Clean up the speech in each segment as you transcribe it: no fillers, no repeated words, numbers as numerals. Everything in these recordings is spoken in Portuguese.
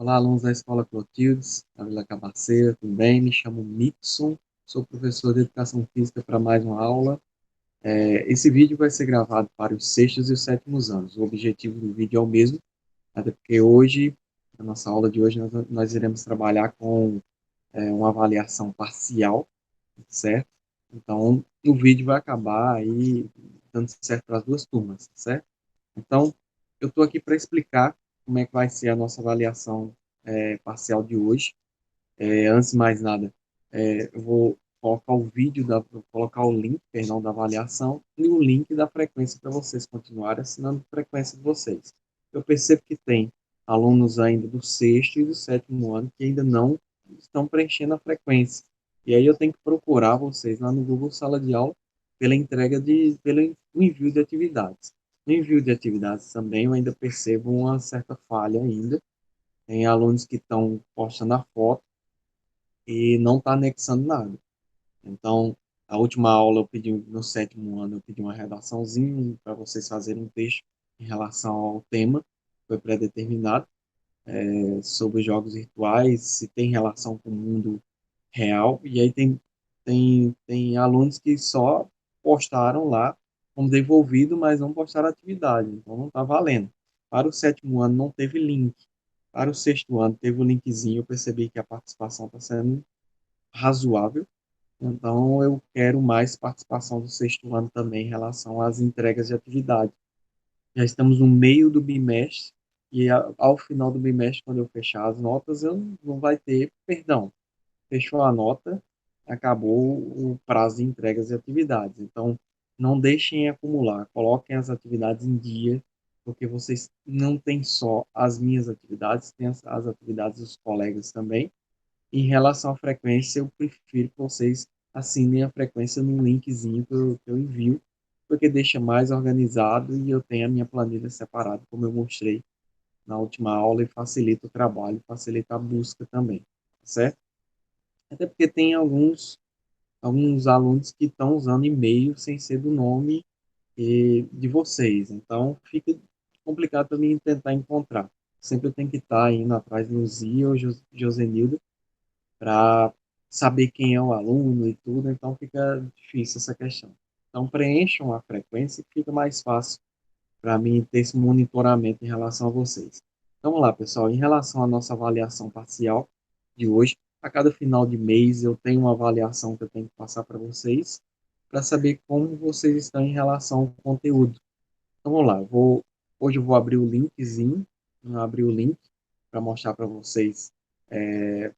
Olá, alunos da Escola Clotildes, da Vila Cabaceira, tudo bem? Me chamo Mixon, sou professor de Educação Física para mais uma aula. Esse vídeo vai ser gravado para os sextos e os sétimos anos. O objetivo do vídeo é o mesmo, até porque hoje, na nossa aula de hoje, nós iremos trabalhar com uma avaliação parcial, certo? Então, o vídeo vai acabar aí dando certo para as duas turmas, certo? Então, eu estou aqui para explicar como é que vai ser a nossa avaliação parcial de hoje. Antes de mais nada, eu vou colocar o vídeo, vou colocar o link, perdão, da avaliação e o link da frequência para vocês continuarem assinando a frequência de vocês. Eu percebo que tem alunos ainda do sexto e do sétimo ano que ainda não estão preenchendo a frequência. E aí eu tenho que procurar vocês lá no Google Sala de Aula pelo envio de atividades. No envio de atividades também eu ainda percebo uma certa falha ainda. Tem alunos que estão postando a foto e não está anexando nada. Então, a última aula eu pedi, no sétimo ano, eu pedi uma redaçãozinha para vocês fazerem um texto em relação ao tema, foi pré-determinado, sobre jogos virtuais, se tem relação com o mundo real, e aí tem alunos que só postaram lá como devolvido, mas não postaram atividade, então não está valendo. Para o sétimo ano não teve link, para o sexto ano teve o linkzinho, eu percebi que a participação está sendo razoável, então eu quero mais participação do sexto ano também em relação às entregas de atividade. Já estamos no meio do bimestre e ao final do bimestre, quando eu fechar as notas, eu não vai ter perdão. Fechou a nota, acabou o prazo de entregas de atividades. Então, não deixem acumular, coloquem as atividades em dia, porque vocês não têm só as minhas atividades, tem as atividades dos colegas também. Em relação à frequência, eu prefiro que vocês assinem a frequência no linkzinho que eu envio, porque deixa mais organizado e eu tenho a minha planilha separada, como eu mostrei na última aula, e facilita o trabalho, facilita a busca também, certo? Até porque tem alguns alunos que estão usando e-mail sem ser do nome de vocês, então fica complicado para mim tentar encontrar. Sempre eu tenho que estar indo atrás do Luzia ou Josenildo para saber quem é o aluno e tudo, então fica difícil essa questão. Então preencham a frequência que fica mais fácil para mim ter esse monitoramento em relação a vocês. Então, vamos lá, pessoal, em relação à nossa avaliação parcial de hoje, a cada final de mês eu tenho uma avaliação que eu tenho que passar para vocês, para saber como vocês estão em relação ao conteúdo. Então, vamos lá, hoje eu vou abrir o linkzinho, vou abrir o link para mostrar para vocês,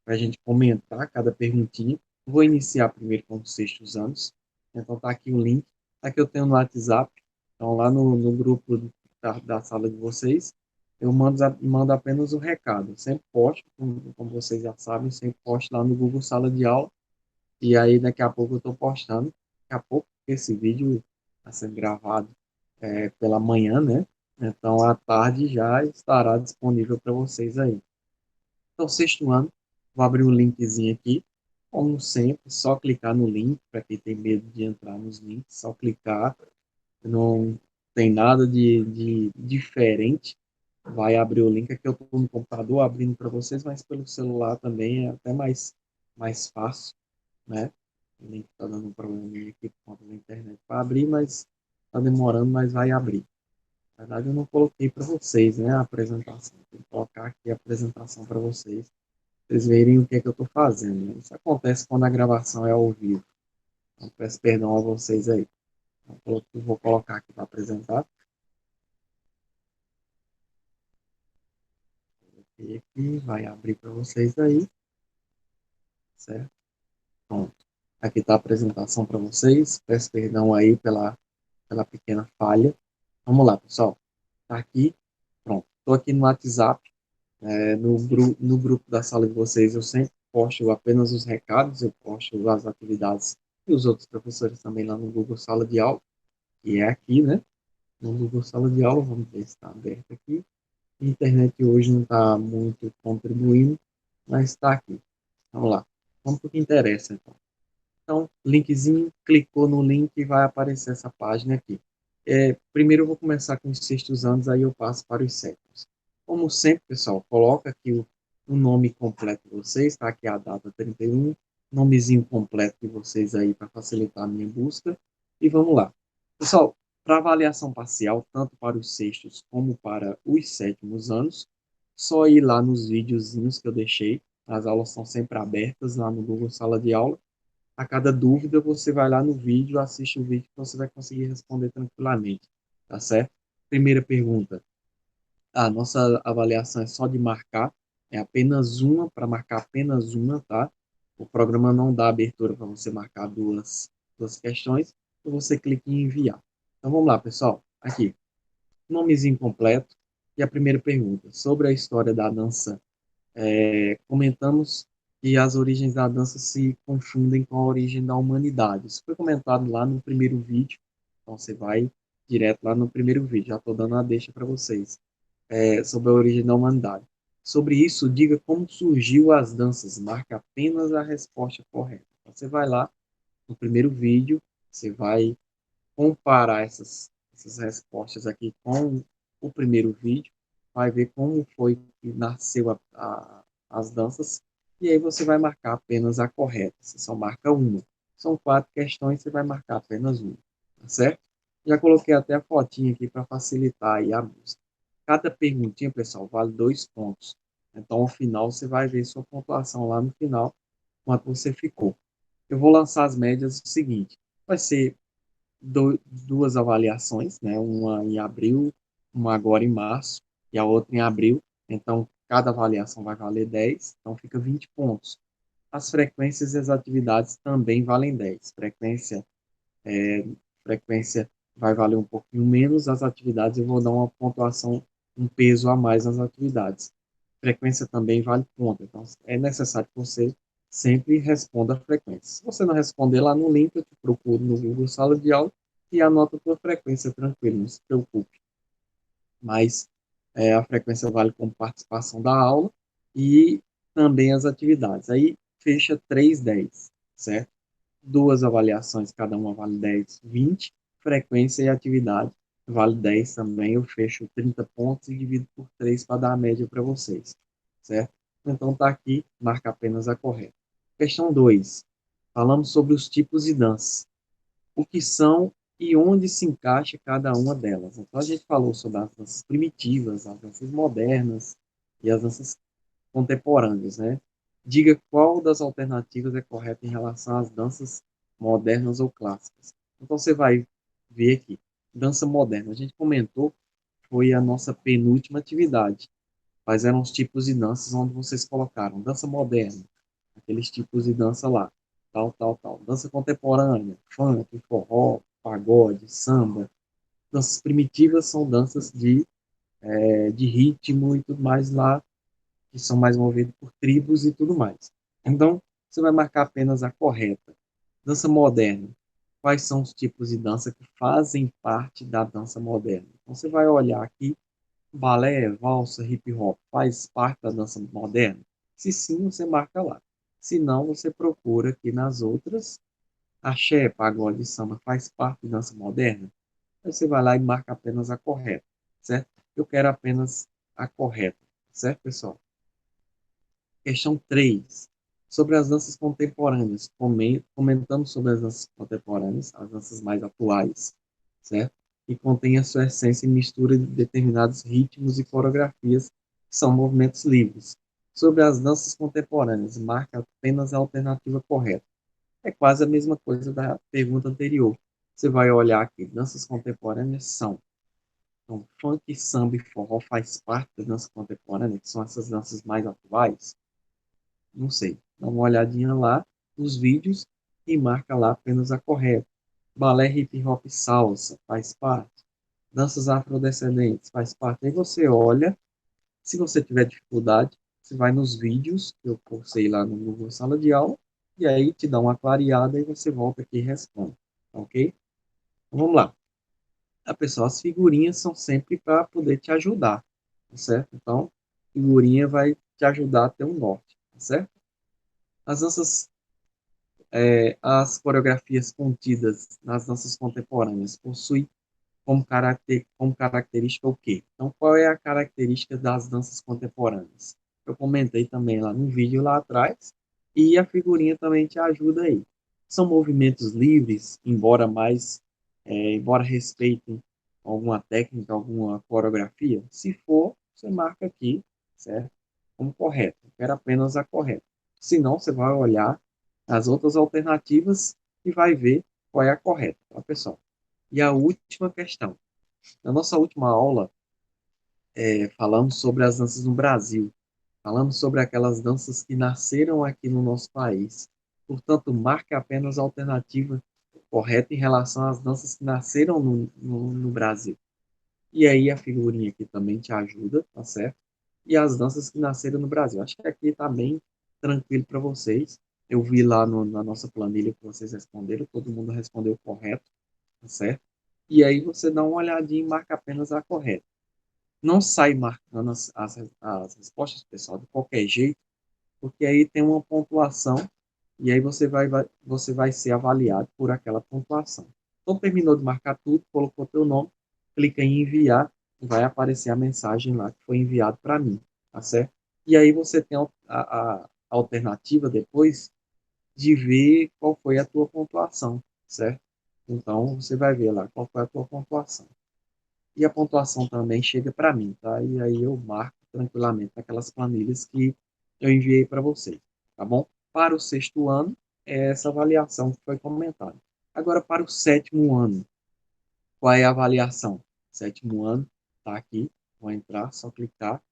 para a gente comentar cada perguntinha. Vou iniciar primeiro com os sextos anos. Então, tá aqui o link. Aqui eu tenho no WhatsApp. Então, lá no grupo da sala de vocês, eu mando apenas o recado. Eu sempre posto, como vocês já sabem, sempre posto lá no Google Sala de Aula. E aí, daqui a pouco eu estou postando. Daqui a pouco, esse vídeo está sendo gravado pela manhã, né? Então, à tarde já estará disponível para vocês aí. Então, sexto ano, vou abrir o linkzinho aqui. Como sempre, só clicar no link, para quem tem medo de entrar nos links, só clicar. Não tem nada de diferente. Vai abrir o link aqui, eu estou no computador abrindo para vocês, mas pelo celular também é até mais fácil, né? O link está dando um probleminha aqui por conta da internet para abrir, mas está demorando, mas vai abrir. Na verdade, eu não coloquei para vocês, né, a apresentação. Vou colocar aqui a apresentação para vocês verem o que é que eu estou fazendo, né? Isso acontece quando a gravação é ao vivo. Então, peço perdão a vocês aí. Então, eu vou colocar aqui para apresentar. E aqui vai abrir para vocês aí, certo? Pronto. Aqui está a apresentação para vocês. Peço perdão aí pela pequena falha. Vamos lá, pessoal. Está aqui. Pronto. Estou aqui no WhatsApp. No grupo da sala de vocês, eu sempre posto apenas os recados, eu posto as atividades e os outros professores também lá no Google Sala de Aula, que é aqui, né? No Google Sala de Aula, vamos ver se está aberto aqui. A internet hoje não está muito contribuindo, mas está aqui. Vamos lá. Vamos para o que interessa, então. Então, linkzinho, clicou no link e vai aparecer essa página aqui. Primeiro eu vou começar com os sextos anos, aí eu passo para os sétimos. Como sempre, pessoal, coloca aqui o nome completo de vocês, tá? Aqui é a data 31, nomezinho completo de vocês aí para facilitar a minha busca. E vamos lá. Pessoal, para avaliação parcial, tanto para os sextos como para os sétimos anos, só ir lá nos videozinhos que eu deixei. As aulas são sempre abertas lá no Google Sala de Aula. A cada dúvida, você vai lá no vídeo, assiste o vídeo que você vai conseguir responder tranquilamente, tá certo? Primeira pergunta. A nossa avaliação é só de marcar, é apenas uma, para marcar apenas uma, tá? O programa não dá abertura para você marcar duas questões, então você clica em enviar. Então vamos lá, pessoal. Aqui, nomezinho completo. E a primeira pergunta, sobre a história da dança. Comentamos que as origens da dança se confundem com a origem da humanidade. Isso foi comentado lá no primeiro vídeo, então você vai direto lá no primeiro vídeo, já estou dando a deixa para vocês, sobre a origem da humanidade. Sobre isso, diga como surgiu as danças, marque apenas a resposta correta. Então, você vai lá no primeiro vídeo, você vai comparar essas respostas aqui com o primeiro vídeo, vai ver como foi que nasceu as danças, e aí você vai marcar apenas a correta. Você só marca uma. São 4 questões, você vai marcar apenas uma, tá certo? Já coloquei até a fotinha aqui para facilitar aí a busca. Cada perguntinha, pessoal, vale 2 pontos. Então, ao final, você vai ver sua pontuação lá no final, quanto você ficou. Eu vou lançar as médias o seguinte, vai ser duas avaliações, né? Uma em abril, uma agora em março e a outra em abril. Então, cada avaliação vai valer 10, então fica 20 pontos. As frequências e as atividades também valem 10. Frequência vai valer um pouquinho menos, as atividades eu vou dar uma pontuação, um peso a mais nas atividades. Frequência também vale ponto, então é necessário que você sempre responda a frequência. Se você não responder lá no link, eu te procuro no Google Sala de Aula e anota a tua frequência tranquilo, não se preocupe. Mas a frequência vale como participação da aula e também as atividades. Aí fecha 3, 10, certo? Duas avaliações, cada uma vale 10, 20. Frequência e atividade vale 10 também. Eu fecho 30 pontos e divido por 3 para dar a média para vocês, certo? Então tá aqui, marca apenas a correta. Questão 2. Falamos sobre os tipos de dança. O que são e onde se encaixa cada uma delas. Então a gente falou sobre as danças primitivas, as danças modernas e as danças contemporâneas, né? Diga qual das alternativas é correta em relação às danças modernas ou clássicas. Então você vai ver aqui, dança moderna. A gente comentou, foi a nossa penúltima atividade. Quais eram os tipos de danças onde vocês colocaram? Dança moderna, aqueles tipos de dança lá, tal, tal, tal. Dança contemporânea, funk, forró, pagode, samba. Danças primitivas são danças de ritmo e tudo mais lá, que são mais movidos por tribos e tudo mais. Então, você vai marcar apenas a correta. Dança moderna. Quais são os tipos de dança que fazem parte da dança moderna? Então, você vai olhar aqui, balé, valsa, hip hop, faz parte da dança moderna? Se sim, você marca lá. Se não, você procura aqui nas outras. Axé, pagode e samba faz parte da dança moderna? Aí você vai lá e marca apenas a correta, certo? Eu quero apenas a correta, certo, pessoal? Questão 3. Sobre as danças contemporâneas. Comentamos sobre as danças contemporâneas, as danças mais atuais, certo? Que contém a sua essência e mistura de determinados ritmos e coreografias, que são movimentos livres. Sobre as danças contemporâneas, marca apenas a alternativa correta. É quase a mesma coisa da pergunta anterior. Você vai olhar aqui, danças contemporâneas são. Então, funk, samba e forró faz parte da dança contemporânea, que são essas danças mais atuais. Não sei. Dá uma olhadinha lá nos vídeos e marca lá apenas a correta. Balé, hip hop, salsa, faz parte. Danças afrodescendentes, faz parte. Aí você olha, se você tiver dificuldade, você vai nos vídeos que eu postei lá no Google Sala de Aula, e aí te dá uma clareada e você volta aqui e responde, ok? Então, vamos lá. Pessoal, as figurinhas são sempre para poder te ajudar, tá certo? Então, figurinha vai te ajudar a ter um norte, tá certo? As danças as coreografias contidas nas danças contemporâneas possuem como característica o quê? Então, qual é a característica das danças contemporâneas? Eu comentei também lá no vídeo lá atrás, e a figurinha também te ajuda aí. São movimentos livres, embora respeitem alguma técnica, alguma coreografia. Se for, você marca aqui, certo? Como correto. Eu quero apenas a correta. Se não, você vai olhar as outras alternativas e vai ver qual é a correta, tá, pessoal? E a última questão. Na nossa última aula, falamos sobre as danças no Brasil. Falamos sobre aquelas danças que nasceram aqui no nosso país. Portanto, marque apenas a alternativa correta em relação às danças que nasceram no Brasil. E aí a figurinha aqui também te ajuda, tá certo? E as danças que nasceram no Brasil. Acho que aqui está bem tranquilo para vocês. Eu vi lá na nossa planilha que vocês responderam, todo mundo respondeu correto, tá certo? E aí você dá uma olhadinha e marca apenas a correta. Não sai marcando as respostas, pessoal, de qualquer jeito, porque aí tem uma pontuação e aí você vai ser avaliado por aquela pontuação. Então, terminou de marcar tudo, colocou teu nome, clica em enviar, vai aparecer a mensagem lá que foi enviado para mim, tá certo? E aí você tem a alternativa depois de ver qual foi a tua pontuação, certo? Então, você vai ver lá qual foi a tua pontuação. E a pontuação também chega para mim, tá? E aí eu marco tranquilamente aquelas planilhas que eu enviei para vocês, tá bom? Para o sexto ano, é essa avaliação que foi comentada. Agora, para o sétimo ano, qual é a avaliação? Sétimo ano, tá aqui, vou entrar, só clicar,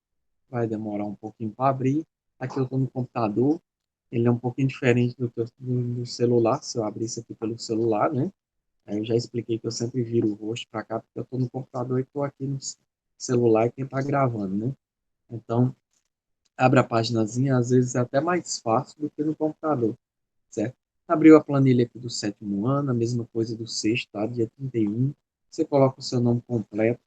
vai demorar um pouquinho para abrir. Aqui eu estou no computador, ele é um pouquinho diferente do celular, se eu abrir isso aqui pelo celular, né? Aí eu já expliquei que eu sempre viro o rosto para cá, porque eu estou no computador e estou aqui no celular e quem está gravando, né? Então, abre a paginazinha, às vezes é até mais fácil do que no computador, certo? Abriu a planilha aqui do sétimo ano, a mesma coisa do sexto, tá? Dia 31. Você coloca o seu nome completo.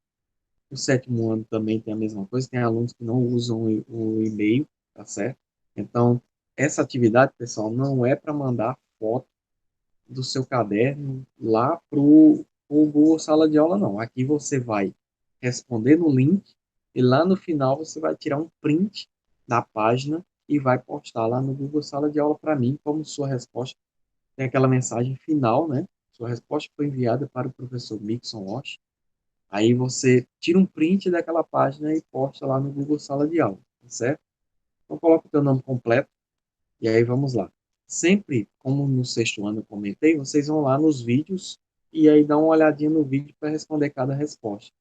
O sétimo ano também tem a mesma coisa, tem alunos que não usam o e-mail, tá certo? Então, essa atividade, pessoal, não é para mandar foto do seu caderno lá para o Google Sala de Aula, não. Aqui você vai responder no link e lá no final você vai tirar um print da página e vai postar lá no Google Sala de Aula para mim como sua resposta. Tem aquela mensagem final, né? Sua resposta foi enviada para o professor Mixon Walsh. Aí você tira um print daquela página e posta lá no Google Sala de Aula, tá certo? Então coloca o teu nome completo, e aí vamos lá. Sempre, como no sexto ano eu comentei, vocês vão lá nos vídeos e aí dá uma olhadinha no vídeo para responder cada resposta.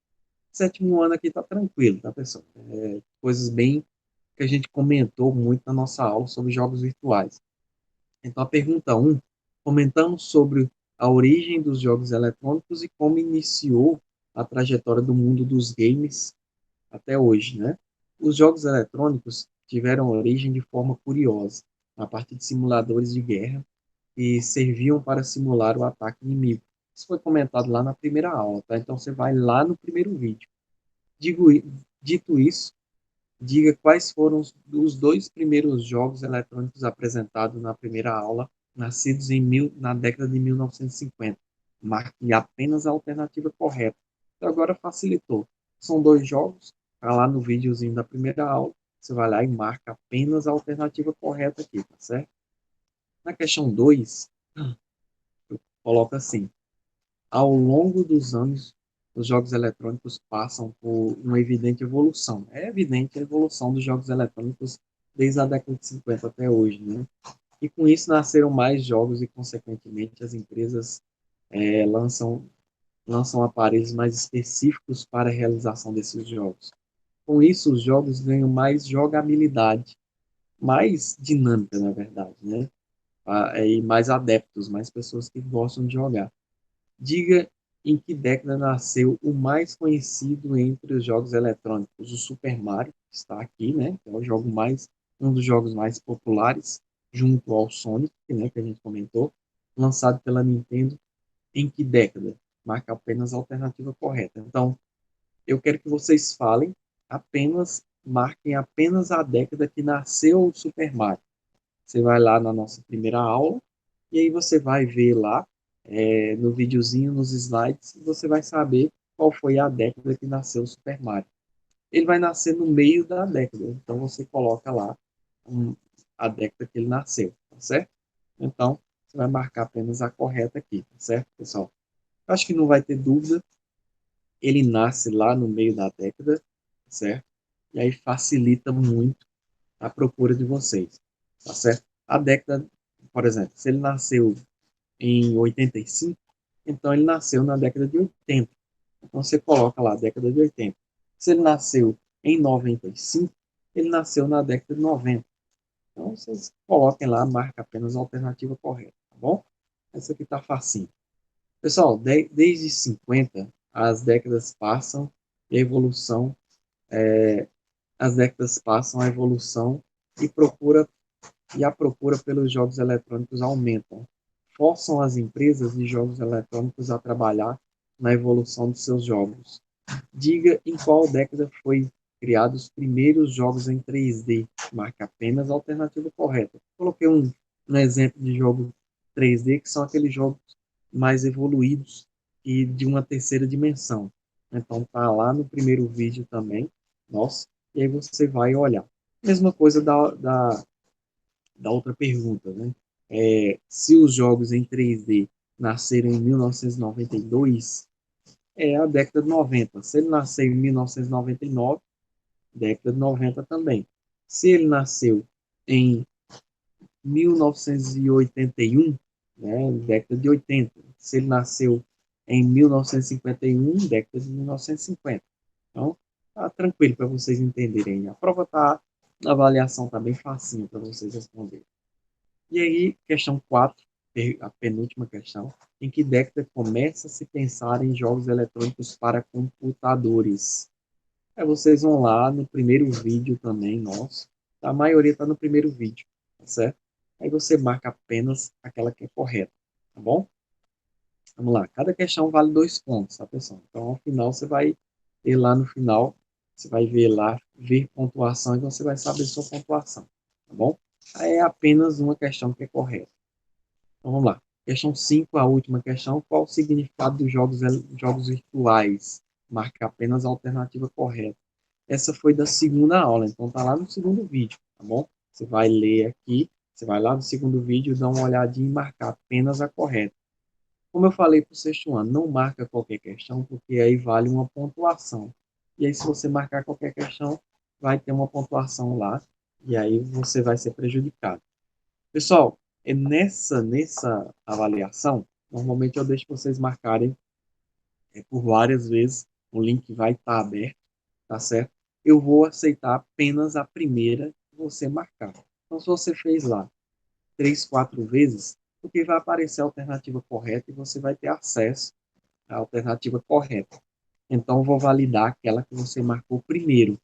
Sétimo ano aqui tá tranquilo, tá, pessoal? Coisas bem que a gente comentou muito na nossa aula sobre jogos virtuais. Então, a pergunta um, comentamos sobre a origem dos jogos eletrônicos e como iniciou a trajetória do mundo dos games até hoje, né? Os jogos eletrônicos tiveram origem de forma curiosa, a partir de simuladores de guerra que serviam para simular o ataque inimigo. Isso foi comentado lá na primeira aula, tá? Então você vai lá no primeiro vídeo. Digo, dito isso, diga quais foram os dois primeiros jogos eletrônicos apresentados na primeira aula, nascidos na década de 1950. Marque apenas a alternativa correta. Então agora facilitou. São dois jogos, está lá no videozinho da primeira aula. Você vai lá e marca apenas a alternativa correta aqui, tá certo? Na questão 2, eu coloco assim: ao longo dos anos, os jogos eletrônicos passam por uma evidente evolução. É evidente a evolução dos jogos eletrônicos desde a década de 50 até hoje, né? E com isso nasceram mais jogos e, consequentemente, as empresas lançam, lançam aparelhos mais específicos para a realização desses jogos. Com isso, os jogos ganham mais jogabilidade, mais dinâmica, na verdade, né? E mais adeptos, mais pessoas que gostam de jogar. Diga em que década nasceu o mais conhecido entre os jogos eletrônicos, o Super Mario, que está aqui, né? Que é o jogo um dos jogos mais populares, junto ao Sonic, né, que a gente comentou, lançado pela Nintendo. Em que década? Marca apenas a alternativa correta. Então, eu quero que vocês marquem apenas a década que nasceu o Super Mario. Você vai lá na nossa primeira aula e aí você vai ver lá no videozinho, nos slides, e você vai saber qual foi a década que nasceu o Super Mario. ele vai nascer no meio da década. Então, você coloca lá a década que ele nasceu, tá certo? Então, você vai marcar apenas a correta aqui, tá certo, pessoal? Acho que não vai ter dúvida. Ele nasce lá no meio da década, tá certo? E aí facilita muito a procura de vocês, tá certo? A década, por exemplo, se ele nasceu em 85, então ele nasceu na década de 80. Então você coloca lá, década de 80. Se ele nasceu em 95, ele nasceu na década de 90. Então vocês coloquem lá, marca apenas a alternativa correta, tá bom? Essa aqui tá facinho. Pessoal, desde 50, as décadas passam e a evolução, as décadas passam, a evolução e procura e a procura pelos jogos eletrônicos aumentam. Forçam as empresas de jogos eletrônicos a trabalhar na evolução de seus jogos. Diga em qual década foi criados os primeiros jogos em 3D. Marque apenas a alternativa correta. Coloquei um exemplo de jogo 3D, que são aqueles jogos mais evoluídos e de uma terceira dimensão. Então tá lá no primeiro vídeo também, nossa, e aí você vai olhar. Mesma coisa da outra pergunta, né? Se os jogos em 3D nasceram em 1992, é a década de 90. Se ele nasceu em 1999, década de 90 também. Se ele nasceu em 1981, né, década de 80. Se ele nasceu em 1951, década de 1950. Então, tá tranquilo para vocês entenderem. A prova tá, a avaliação tá bem facinho para vocês responderem. E aí, questão 4, a penúltima questão, em que década começa a se pensar em jogos eletrônicos para computadores? Aí vocês vão lá no primeiro vídeo também, nosso. A maioria está no primeiro vídeo, tá certo? Aí você marca apenas aquela que é correta, tá bom? Vamos lá, cada questão vale 2 pontos, tá, pessoal? Então, ao final, você vai ter lá no final, você vai ver lá, ver pontuação, e você vai saber sua pontuação, tá bom? Aí é apenas uma questão que é correta. Então, vamos lá. Questão 5, a última questão. Qual o significado dos jogos virtuais? Marca apenas a alternativa correta. Essa foi da segunda aula, então tá lá no segundo vídeo, tá bom? Você vai ler aqui, você vai lá no segundo vídeo, dá uma olhadinha e marcar apenas a correta. Como eu falei para o sexto ano, não marca qualquer questão, porque aí vale uma pontuação. E aí, se você marcar qualquer questão, vai ter uma pontuação lá, e aí você vai ser prejudicado. Pessoal, nessa avaliação, normalmente eu deixo vocês marcarem por várias vezes, o link vai estar aberto, tá certo? Eu vou aceitar apenas a primeira que você marcar. Então, se você fez lá 3, 4 vezes, porque vai aparecer a alternativa correta e você vai ter acesso à alternativa correta. Então, eu vou validar aquela que você marcou primeiro.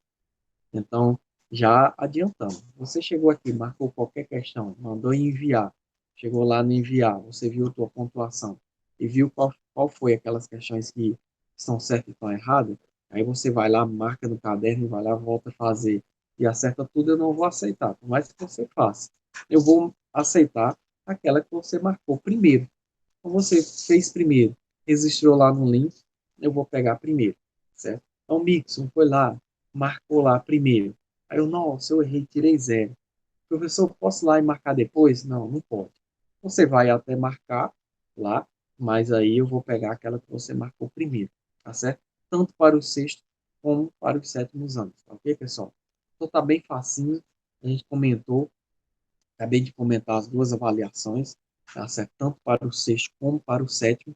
Então, já adiantando, você chegou aqui, marcou qualquer questão, mandou enviar, chegou lá no enviar, você viu a tua pontuação e viu qual foi aquelas questões que estão certas e estão erradas, aí você vai lá, marca no caderno, vai lá, volta a fazer e acerta tudo, eu não vou aceitar, por mais que você faça. Eu vou aceitar aquela que você marcou primeiro. Então, você fez primeiro, registrou lá no link, eu vou pegar primeiro, certo? Então, o Mixon foi lá, marcou lá primeiro. Aí eu, nossa, eu errei, tirei 0. Professor, posso ir lá e marcar depois? Não, não pode. Você vai até marcar lá, mas aí eu vou pegar aquela que você marcou primeiro, tá certo? Tanto para o sexto como para os sétimos anos, tá ok, pessoal? Então tá bem facinho, a gente comentou, acabei de comentar as duas avaliações, tá certo? Tanto para o sexto como para o sétimo.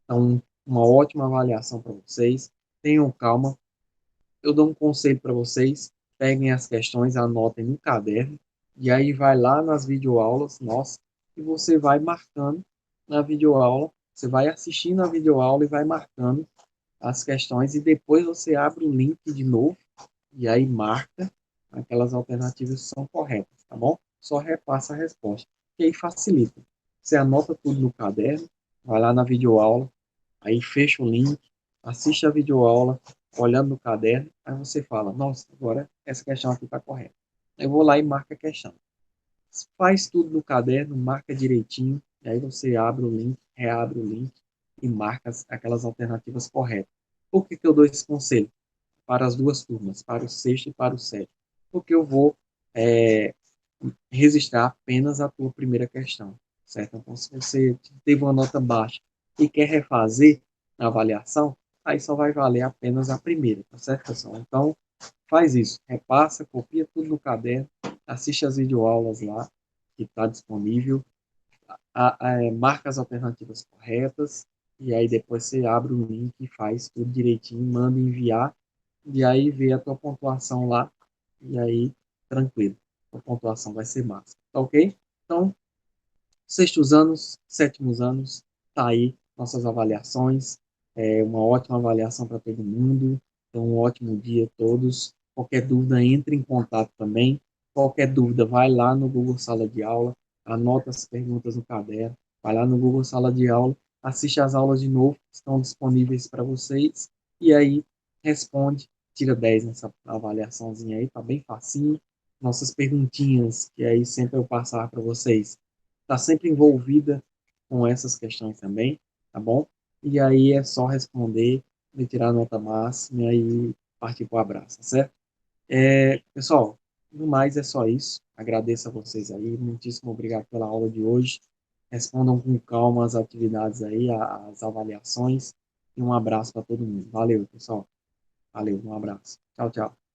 Então, uma ótima avaliação para vocês. Tenham calma. Eu dou um conselho para vocês. Peguem as questões, anotem no caderno. E aí vai lá nas videoaulas, nossa, e você vai marcando na videoaula. Você vai assistindo a videoaula e vai marcando as questões. E depois você abre o link de novo. E aí marca aquelas alternativas que são corretas, tá bom? Só repassa a resposta. E aí facilita. Você anota tudo no caderno, vai lá na videoaula, aí fecha o link, assiste a videoaula, olhando no caderno, aí você fala, nossa, agora essa questão aqui está correta. Eu vou lá e marco a questão. Faz tudo no caderno, marca direitinho, e aí você abre o link, reabre o link e marca aquelas alternativas corretas. Por que eu dou esse conselho? para as duas turmas, para o sexto e para o sétimo, porque eu vou é, registrar apenas a tua primeira questão, certo? Então, se você teve uma nota baixa e quer refazer a avaliação, aí só vai valer apenas a primeira, tá certo, pessoal? Então, faz isso, repassa, copia tudo no caderno, assiste as videoaulas lá, que está disponível, marca as alternativas corretas, e aí depois você abre o link e faz tudo direitinho, manda enviar, e aí vê a tua pontuação lá, e aí, tranquilo, a pontuação vai ser massa, tá ok? Então, sextos anos, sétimos anos, tá aí nossas avaliações, uma ótima avaliação para todo mundo, então um ótimo dia a todos, qualquer dúvida entre em contato também, qualquer dúvida vai lá no Google Sala de Aula, anota as perguntas no caderno, vai lá no Google Sala de Aula, assiste as aulas de novo, que estão disponíveis para vocês, e aí responde, tira 10 nessa avaliaçãozinha aí, tá bem facinho, nossas perguntinhas, que aí sempre eu passar para vocês, está sempre envolvida com essas questões também, tá bom? E aí é só responder, e tirar a nota máxima e aí partir para o abraço, tá certo? Pessoal, no mais é só isso. Agradeço a vocês aí, muitíssimo obrigado pela aula de hoje. Respondam com calma as atividades aí, as avaliações, e um abraço para todo mundo. Valeu, pessoal. Valeu, um abraço. Tchau, tchau.